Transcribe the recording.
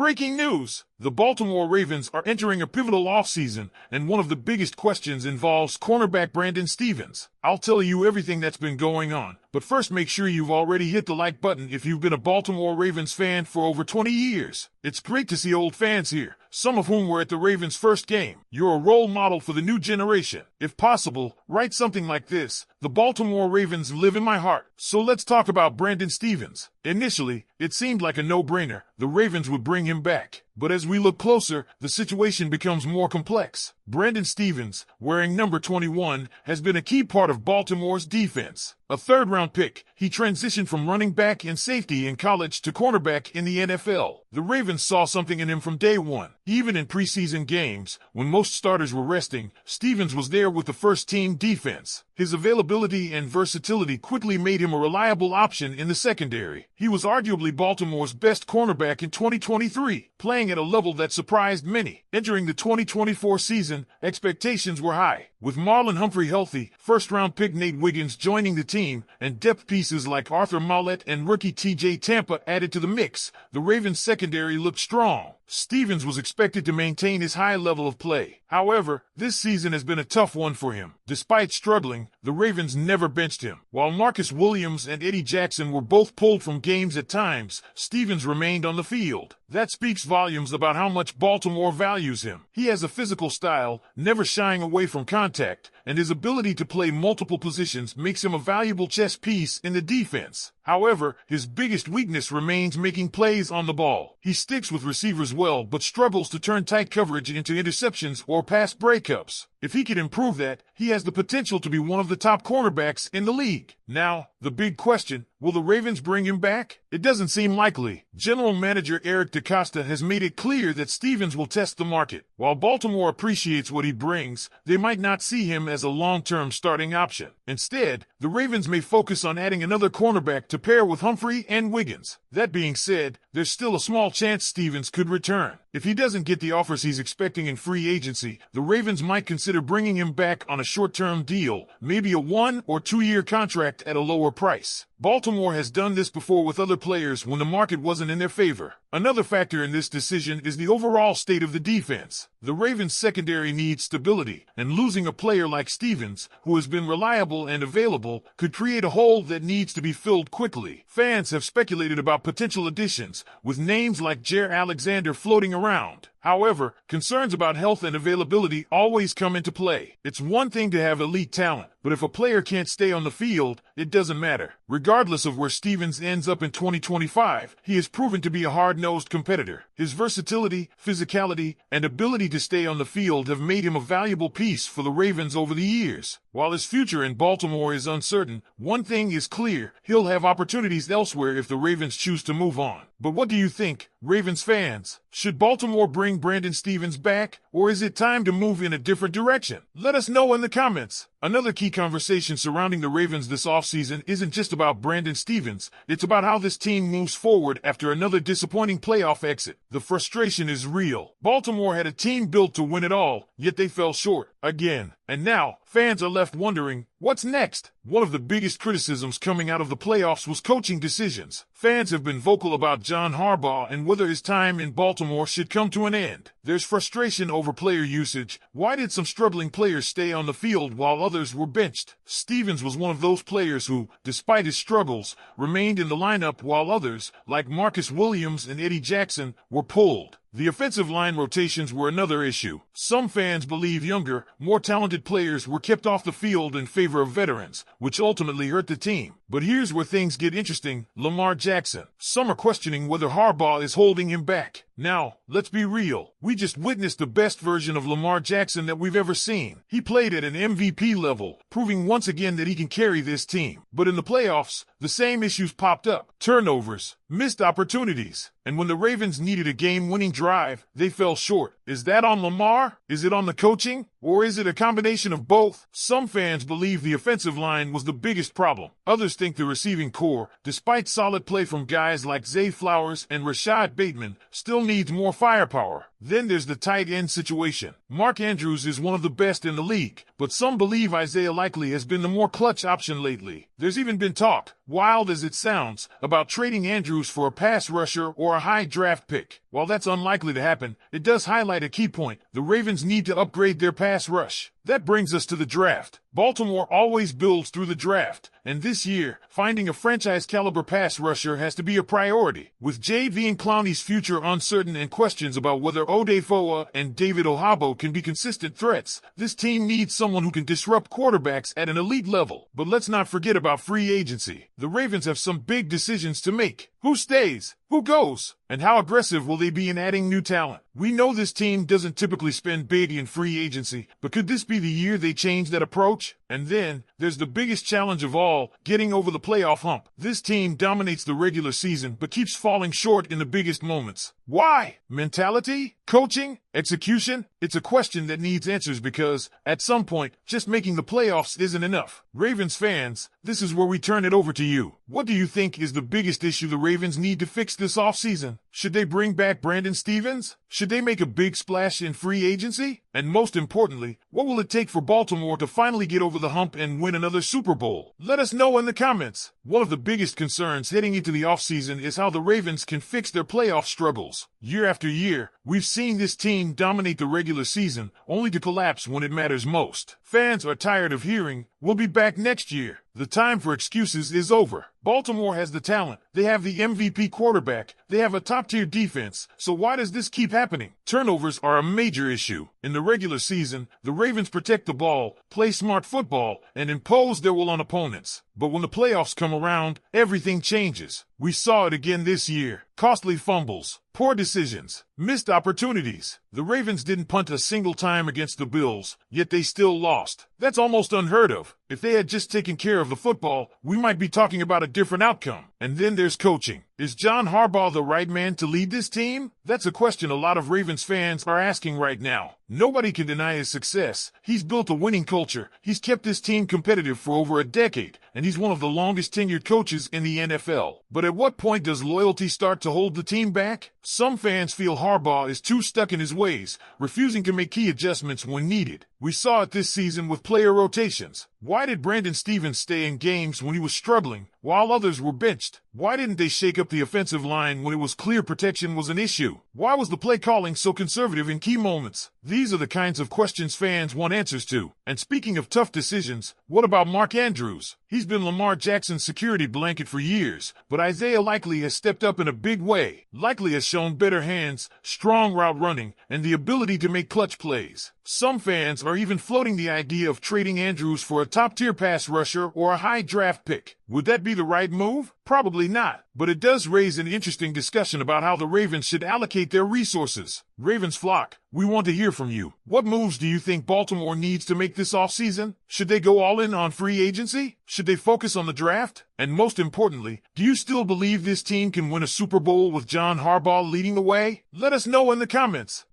Breaking news! The Baltimore Ravens are entering a pivotal offseason, and one of the biggest questions involves cornerback Brandon Stephens. I'll tell you everything that's been going on, but first make sure you've already hit the like button if you've been a Baltimore Ravens fan for over 20 years. It's great to see old fans here, some of whom were at the Ravens' first game. You're a role model for the new generation. If possible, write something like this: "The Baltimore Ravens live in my heart." So let's talk about Brandon Stephens. Initially, it seemed like a no-brainer. The Ravens would bring him back. But as we look closer, the situation becomes more complex. Brandon Stephens, wearing number 21, has been a key part of Baltimore's defense. A third-round pick, he transitioned from running back and safety in college to cornerback in the NFL. The Ravens saw something in him from day one. Even in preseason games, when most starters were resting, Stephens was there with the first-team defense. His availability and versatility quickly made him a reliable option in the secondary. He was arguably Baltimore's best cornerback in 2023, playing at a level that surprised many. Entering the 2024 season, expectations were high. With Marlon Humphrey healthy, first-round pick Nate Wiggins joining the team, and depth pieces like Arthur Maulet and rookie TJ Tampa added to the mix, the Ravens' secondary looked strong. Stephens was expected to maintain his high level of play. However, this season has been a tough one for him. Despite struggling, the Ravens never benched him. While Marcus Williams and Eddie Jackson were both pulled from games at times, Stephens remained on the field. That speaks volumes about how much Baltimore values him. He has a physical style, never shying away from contact, and his ability to play multiple positions makes him a valuable chess piece in the defense. However, his biggest weakness remains making plays on the ball. He sticks with receivers well, but struggles to turn tight coverage into interceptions or pass breakups. If he could improve that, he has the potential to be one of the top cornerbacks in the league. Now, the big question: will the Ravens bring him back? It doesn't seem likely. General Manager Eric DeCosta has made it clear that Stephens will test the market. While Baltimore appreciates what he brings, they might not see him as a long-term starting option. Instead, the Ravens may focus on adding another cornerback to pair with Humphrey and Wiggins. That being said, there's still a small chance Stephens could return. If he doesn't get the offers he's expecting in free agency, the Ravens might consider bringing him back on a short-term deal, maybe a 1 or 2 year contract at a lower price. Baltimore has done this before with other players when the market wasn't in their favor. Another factor in this decision is the overall state of the defense. The Ravens' secondary needs stability, and losing a player like Stephens, who has been reliable and available, could create a hole that needs to be filled quickly. Fans have speculated about potential additions, with names like Jair Alexander floating around. However, concerns about health and availability always come into play. It's one thing to have elite talent, but if a player can't stay on the field, it doesn't matter. Regardless of where Stephens ends up in 2025, he has proven to be a hard-nosed competitor. His versatility, physicality, and ability to stay on the field have made him a valuable piece for the Ravens over the years. While his future in Baltimore is uncertain, one thing is clear: he'll have opportunities elsewhere if the Ravens choose to move on. But what do you think, Ravens fans? Should Baltimore bring Brandon Stephens back, or is it time to move in a different direction? Let us know in the comments. Another key conversation surrounding the Ravens this offseason isn't just about Brandon Stephens, it's about how this team moves forward after another disappointing playoff exit. The frustration is real. Baltimore had a team built to win it all, yet they fell short again. And now, fans are left wondering, what's next? One of the biggest criticisms coming out of the playoffs was coaching decisions. Fans have been vocal about John Harbaugh and whether his time in Baltimore should come to an end. There's frustration over player usage. Why did some struggling players stay on the field while others were benched? Stephens was one of those players who, despite his struggles, remained in the lineup while others, like Marcus Williams and Eddie Jackson, were pulled. The offensive line rotations were another issue. Some fans believe younger, more talented players were kept off the field in favor of veterans, which ultimately hurt the team. But here's where things get interesting: Lamar Jackson. Some are questioning whether Harbaugh is holding him back. Now, let's be real. We just witnessed the best version of Lamar Jackson that we've ever seen. He played at an MVP level, proving once again that he can carry this team. But in the playoffs, the same issues popped up: turnovers, missed opportunities. And when the Ravens needed a game-winning drive, they fell short. Is that on Lamar? Is it on the coaching? Or is it a combination of both? Some fans believe the offensive line was the biggest problem. Others think the receiving core, despite solid play from guys like Zay Flowers and Rashad Bateman, still needs more firepower. Then there's the tight end situation. Mark Andrews is one of the best in the league, but some believe Isaiah Likely has been the more clutch option lately. There's even been talk, wild as it sounds, about trading Andrews for a pass rusher or a high draft pick. While that's unlikely to happen, it does highlight a key point. The Ravens need to upgrade their pass rush. That brings us to the draft. Baltimore always builds through the draft, and this year, finding a franchise-caliber pass rusher has to be a priority. With Jadeveon Clowney's future uncertain and questions about whether Odafoa and David Ohabo can be consistent threats, this team needs someone who can disrupt quarterbacks at an elite level. But let's not forget about free agency. The Ravens have some big decisions to make. Who stays? Who goes? And how aggressive will they be in adding new talent? We know this team doesn't typically spend big in free agency, but could this be the year they change that approach? And then, there's the biggest challenge of all, getting over the playoff hump. This team dominates the regular season, but keeps falling short in the biggest moments. Why? Mentality? Coaching? Execution? It's a question that needs answers because, at some point, just making the playoffs isn't enough. Ravens fans, this is where we turn it over to you. What do you think is the biggest issue the Ravens need to fix this offseason? Should they bring back Brandon Stephens? Should they make a big splash in free agency? And most importantly, what will it take for Baltimore to finally get over the hump and win another Super Bowl? Let us know in the comments. One of the biggest concerns heading into the offseason is how the Ravens can fix their playoff struggles. Year after year, we've seen this team dominate the regular season, only to collapse when it matters most. Fans are tired of hearing, "We'll be back next year." The time for excuses is over. Baltimore has the talent. They have the MVP quarterback. They have a top-tier defense. So why does this keep happening? Turnovers are a major issue. In the regular season, the Ravens protect the ball, play smart football, and impose their will on opponents. But when the playoffs come around, everything changes. We saw it again this year. Costly fumbles, poor decisions, missed opportunities. The Ravens didn't punt a single time against the Bills, yet they still lost. That's almost unheard of. If they had just taken care of the football, we might be talking about a different outcome. And then there's coaching. Is John Harbaugh the right man to lead this team? That's a question a lot of Ravens fans are asking right now. Nobody can deny his success. He's built a winning culture. He's kept this team competitive for over a decade, and he's one of the longest tenured coaches in the NFL. But at what point does loyalty start to hold the team back? Some fans feel Harbaugh is too stuck in his ways, refusing to make key adjustments when needed. We saw it this season with player rotations. Why did Brandon Stephens stay in games when he was struggling, while others were benched? Why didn't they shake up the offensive line when it was clear protection was an issue? Why was the play calling so conservative in key moments? These are the kinds of questions fans want answers to. And speaking of tough decisions, what about Mark Andrews? He's been Lamar Jackson's security blanket for years, but Isaiah Likely has stepped up in a big way. Likely has shown better hands, strong route running, and the ability to make clutch plays. Some fans are even floating the idea of trading Andrews for a top-tier pass rusher or a high draft pick. Would that be the right move? Probably not, but it does raise an interesting discussion about how the Ravens should allocate their resources. Ravens flock, we want to hear from you. What moves do you think Baltimore needs to make this offseason? Should they go all in on free agency? Should they focus on the draft? And most importantly, do you still believe this team can win a Super Bowl with John Harbaugh leading the way? Let us know in the comments.